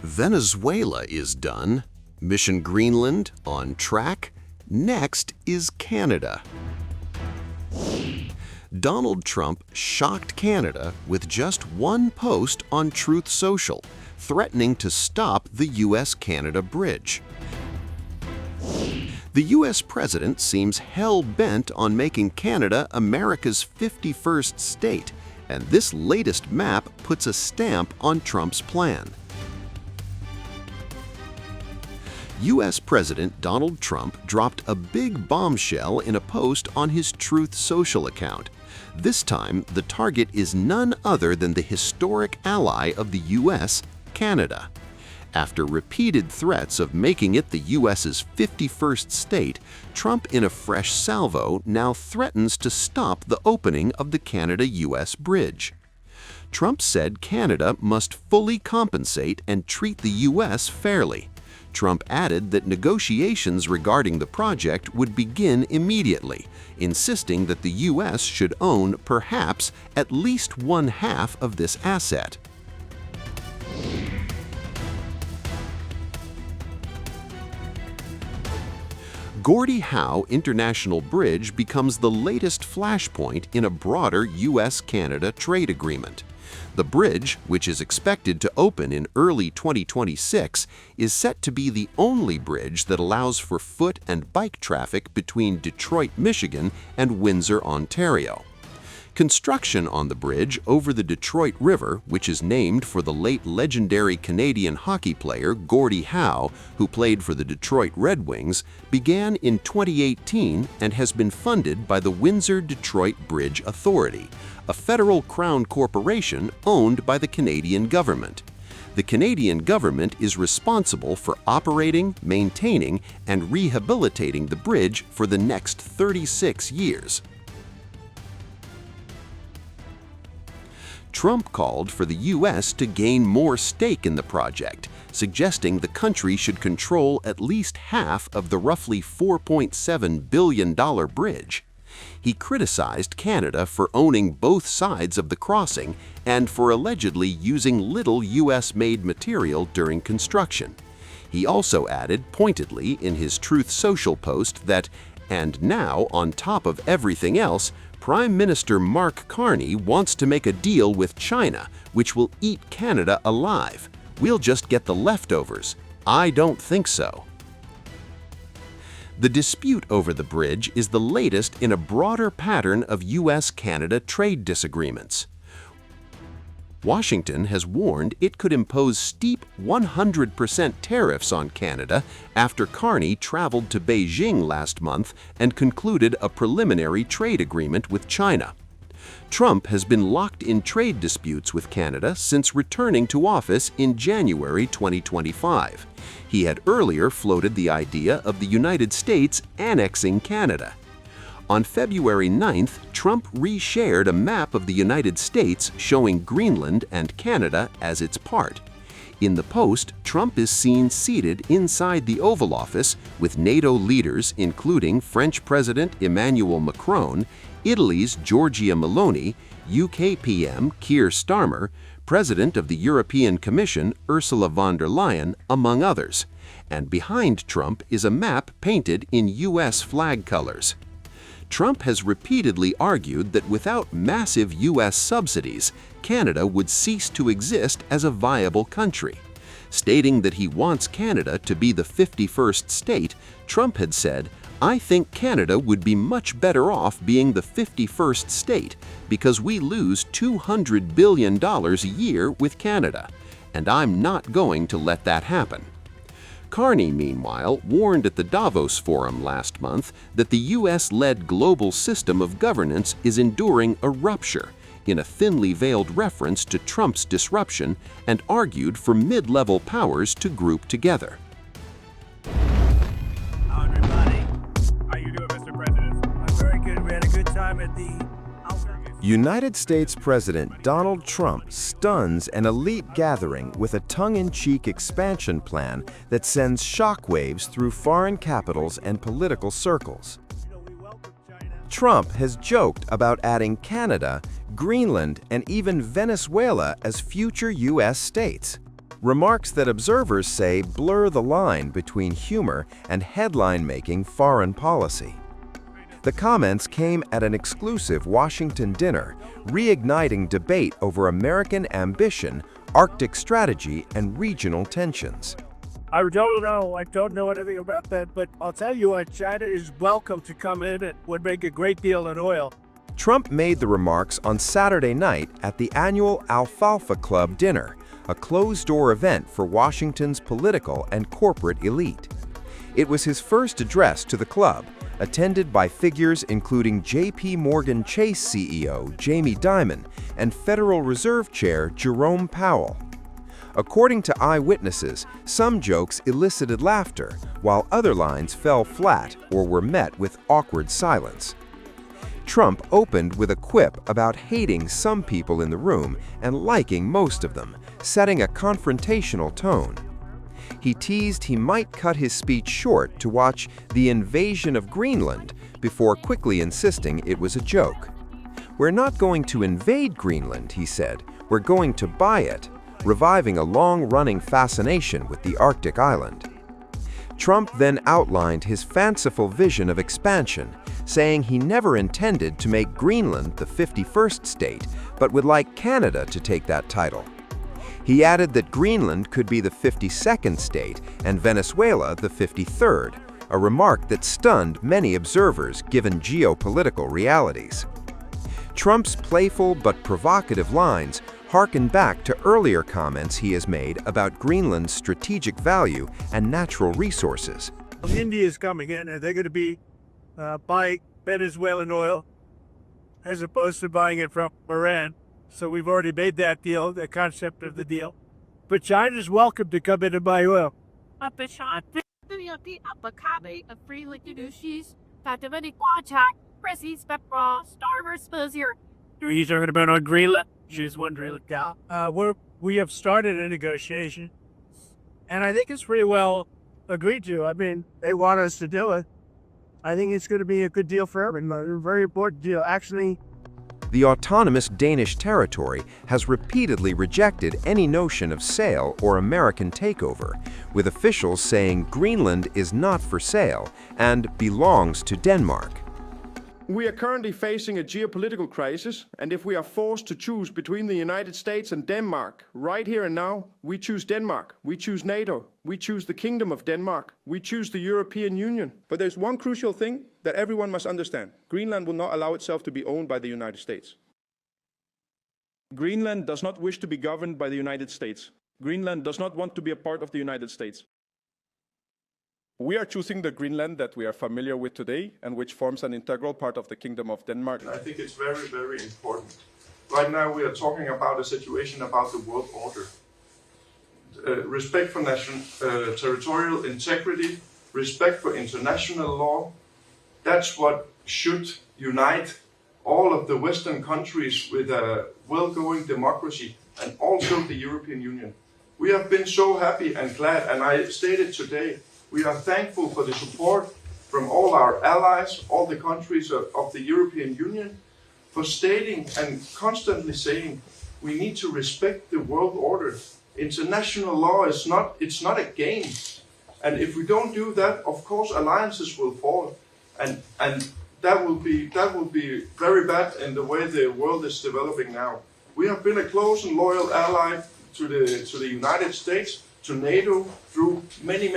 Venezuela is done. Mission Greenland on track. Next is Canada. Donald Trump shocked Canada with just one post on Truth Social, threatening to stop the US-Canada bridge. The US president seems hell-bent on making Canada America's 51st state, and this latest map puts a stamp on Trump's plan. US President Donald Trump dropped a big bombshell in a post on his Truth Social account. This time, the target is none other than the historic ally of the US, Canada. After repeated threats of making it the US's 51st state, Trump, in a fresh salvo, now threatens to stop the opening of the Canada-US bridge. Trump said Canada must fully compensate and treat the US fairly. Trump added that negotiations regarding the project would begin immediately, insisting that the U.S. should own perhaps at least one half of this asset. Gordie Howe International Bridge becomes the latest flashpoint in a broader U.S.-Canada trade agreement. The bridge, which is expected to open in early 2026, is set to be the only bridge that allows for foot and bike traffic between Detroit, Michigan and Windsor, Ontario. Construction on the bridge over the Detroit River, which is named for the late legendary Canadian hockey player Gordie Howe, who played for the Detroit Red Wings, began in 2018 and has been funded by the Windsor-Detroit Bridge Authority, a federal crown corporation owned by the Canadian government. The Canadian government is responsible for operating, maintaining, and rehabilitating the bridge for the next 36 years. Trump called for the U.S. to gain more stake in the project, suggesting the country should control at least half of the roughly $4.7 billion bridge. He criticized Canada for owning both sides of the crossing and for allegedly using little U.S.-made material during construction. He also added pointedly in his Truth Social post that, "And now, on top of everything else, Prime Minister Mark Carney wants to make a deal with China, which will eat Canada alive. We'll just get the leftovers. I don't think so." The dispute over the bridge is the latest in a broader pattern of US-Canada trade disagreements. Washington has warned it could impose steep 100% tariffs on Canada after Carney traveled to Beijing last month and concluded a preliminary trade agreement with China. Trump has been locked in trade disputes with Canada since returning to office in January 2025. He had earlier floated the idea of the United States annexing Canada. On February 9th, Trump reshared a map of the United States showing Greenland and Canada as its part. In the post, Trump is seen seated inside the Oval Office with NATO leaders including French President Emmanuel Macron, Italy's Giorgia Meloni, UK PM Keir Starmer, President of the European Commission Ursula von der Leyen, among others. And behind Trump is a map painted in US flag colors. Trump has repeatedly argued that without massive U.S. subsidies, Canada would cease to exist as a viable country. Stating that he wants Canada to be the 51st state, Trump had said, "I think Canada would be much better off being the 51st state because we lose $200 billion a year with Canada, and I'm not going to let that happen." Carney, meanwhile, warned at the Davos Forum last month that the U.S.-led global system of governance is enduring a rupture, in a thinly veiled reference to Trump's disruption, and argued for mid-level powers to group together. How everybody? How you doing, Mr. President? I'm very good. We had a good time at the United States President Donald Trump stuns an elite gathering with a tongue-in-cheek expansion plan that sends shockwaves through foreign capitals and political circles. Trump has joked about adding Canada, Greenland, and even Venezuela as future U.S. states. remarks that observers say blur the line between humor and headline-making foreign policy. The comments came at an exclusive Washington dinner, reigniting debate over American ambition, Arctic strategy, and regional tensions. I don't know anything about that, but I'll tell you what, China is welcome to come in and would make a great deal in oil. Trump made the remarks on Saturday night at the annual Alfalfa Club dinner, a closed-door event for Washington's political and corporate elite. It was his first address to the club, attended by figures including J.P. Morgan Chase CEO Jamie Dimon and Federal Reserve Chair Jerome Powell. According to eyewitnesses, some jokes elicited laughter, while other lines fell flat or were met with awkward silence. Trump opened with a quip about hating some people in the room and liking most of them, setting a confrontational tone. He teased he might cut his speech short to watch The Invasion of Greenland before quickly insisting it was a joke. "We're not going to invade Greenland," he said. "We're going to buy it," reviving a long-running fascination with the Arctic island. Trump then outlined his fanciful vision of expansion, saying he never intended to make Greenland the 51st state, but would like Canada to take that title. He added that Greenland could be the 52nd state and Venezuela the 53rd, a remark that stunned many observers given geopolitical realities. Trump's playful but provocative lines harken back to earlier comments he has made about Greenland's strategic value and natural resources. India is coming in and they're going to be buying Venezuelan oil as opposed to buying it from Iran. So we've already made that deal, the concept of the deal. But China's welcome to come in and buy oil. He's talking about on Greenland. She's wondering, we have started a negotiation, and I think it's pretty well agreed to. I mean, they want us to do it. I think it's going to be a good deal for everyone. A very important deal, actually. The autonomous Danish territory has repeatedly rejected any notion of sale or American takeover, with officials saying Greenland is not for sale and belongs to Denmark. We are currently facing a geopolitical crisis, and if we are forced to choose between the United States and Denmark, right here and now, we choose Denmark, we choose NATO, we choose the Kingdom of Denmark, we choose the European Union. But there's one crucial thing that everyone must understand. Greenland will not allow itself to be owned by the United States. Greenland does not wish to be governed by the United States. Greenland does not want to be a part of the United States. We are choosing the Greenland that we are familiar with today and which forms an integral part of the Kingdom of Denmark. I think it's very, very important. Right now we are talking about a situation about the world order. Respect for national territorial integrity, respect for international law, that's what should unite all of the Western countries with a well-going democracy and also the European Union. We have been so happy and glad, and I stated today, we are thankful for the support from all our allies, all the countries of the European Union, for stating and constantly saying we need to respect the world order. International law is not a game. And if we don't do that, of course alliances will fall. And that will be very bad in the way the world is developing now. We have been a close and loyal ally to the United States, to NATO through many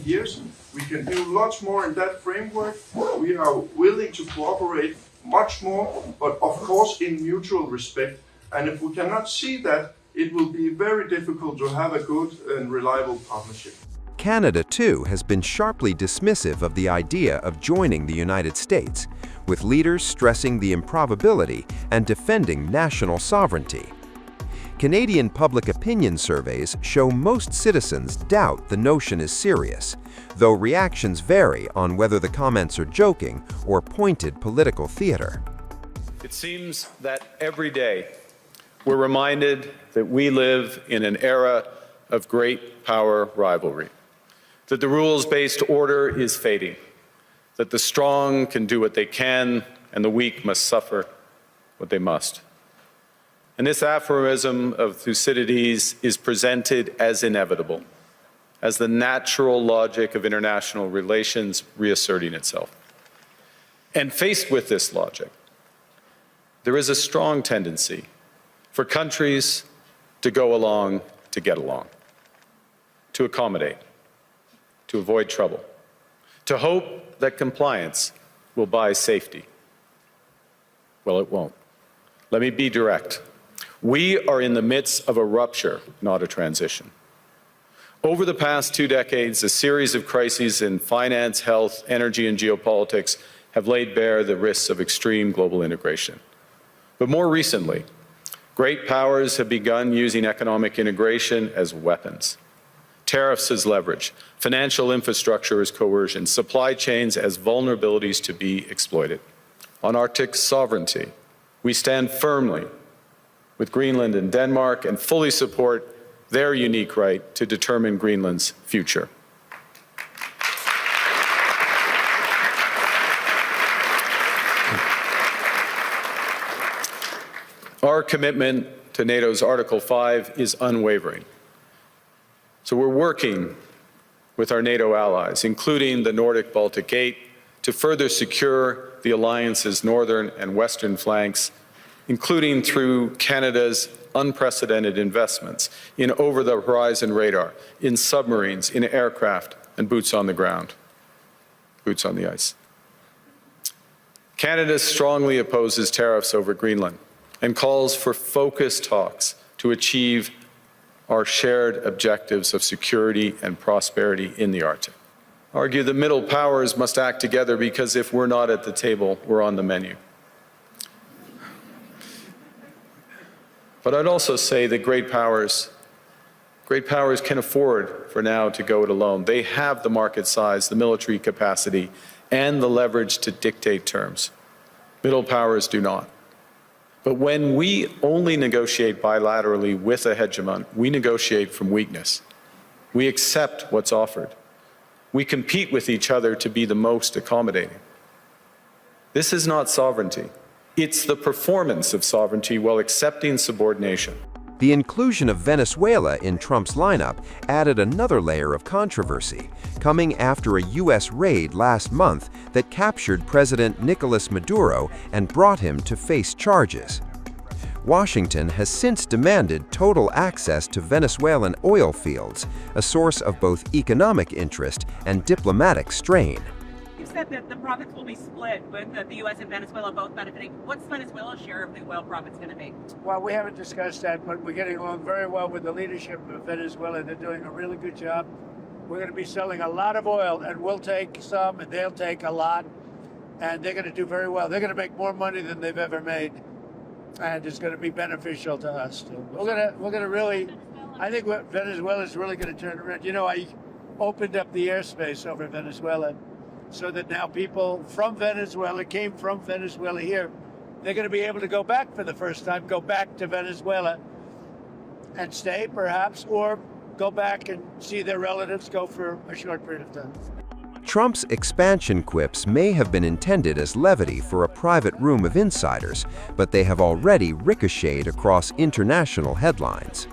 years. We can do lots more in that framework. We are willing to cooperate much more, but of course in mutual respect. And if we cannot see that, it will be very difficult to have a good and reliable partnership. Canada, too, has been sharply dismissive of the idea of joining the United States, with leaders stressing the improbability and defending national sovereignty. Canadian public opinion surveys show most citizens doubt the notion is serious, though reactions vary on whether the comments are joking or pointed political theater. It seems that every day we're reminded that we live in an era of great power rivalry, that the rules-based order is fading, that the strong can do what they can and the weak must suffer what they must. And this aphorism of Thucydides is presented as inevitable, as the natural logic of international relations reasserting itself. And faced with this logic, there is a strong tendency for countries to go along to get along, to accommodate, to avoid trouble, to hope that compliance will buy safety. Well, it won't. Let me be direct. We are in the midst of a rupture, not a transition. Over the past 2 decades, a series of crises in finance, health, energy, and geopolitics have laid bare the risks of extreme global integration. But more recently, great powers have begun using economic integration as weapons. Tariffs as leverage, financial infrastructure as coercion, supply chains as vulnerabilities to be exploited. On Arctic sovereignty, we stand firmly with Greenland and Denmark and fully support their unique right to determine Greenland's future. Our commitment to NATO's Article 5 is unwavering. So we're working with our NATO allies, including the Nordic-Baltic Gate, to further secure the alliance's northern and western flanks, including through Canada's unprecedented investments in over-the-horizon radar, in submarines, in aircraft, and boots on the ground, boots on the ice. Canada strongly opposes tariffs over Greenland and calls for focused talks to achieve our shared objectives of security and prosperity in the Arctic. Argue the middle powers must act together because if we're not at the table, we're on the menu. But I'd also say that great powers can afford for now to go it alone. They have the market size, the military capacity, and the leverage to dictate terms. Middle powers do not. But when we only negotiate bilaterally with a hegemon, we negotiate from weakness. We accept what's offered. We compete with each other to be the most accommodating. This is not sovereignty. It's the performance of sovereignty while accepting subordination. The inclusion of Venezuela in Trump's lineup added another layer of controversy, coming after a U.S. raid last month that captured President Nicolas Maduro and brought him to face charges. Washington has since demanded total access to Venezuelan oil fields, a source of both economic interest and diplomatic strain. You said that the profits will be split with the U.S. and Venezuela both benefiting. What's Venezuela's share of the oil profits going to be? Well, we haven't discussed that, but we're getting along very well with the leadership of Venezuela. They're doing a really good job. We're going to be selling a lot of oil, and we'll take some, and they'll take a lot, and they're going to do very well. They're going to make more money than they've ever made, and it's going to be beneficial to us too. We're going to really, I think Venezuela is really going to turn around. You know, I opened up the airspace over Venezuela, so that now people from Venezuela came from Venezuela here. They're going to be able to go back for the first time, go back to Venezuela and stay perhaps, or go back and see their relatives, go for a short period of time. Trump's expansion quips may have been intended as levity for a private room of insiders, but they have already ricocheted across international headlines.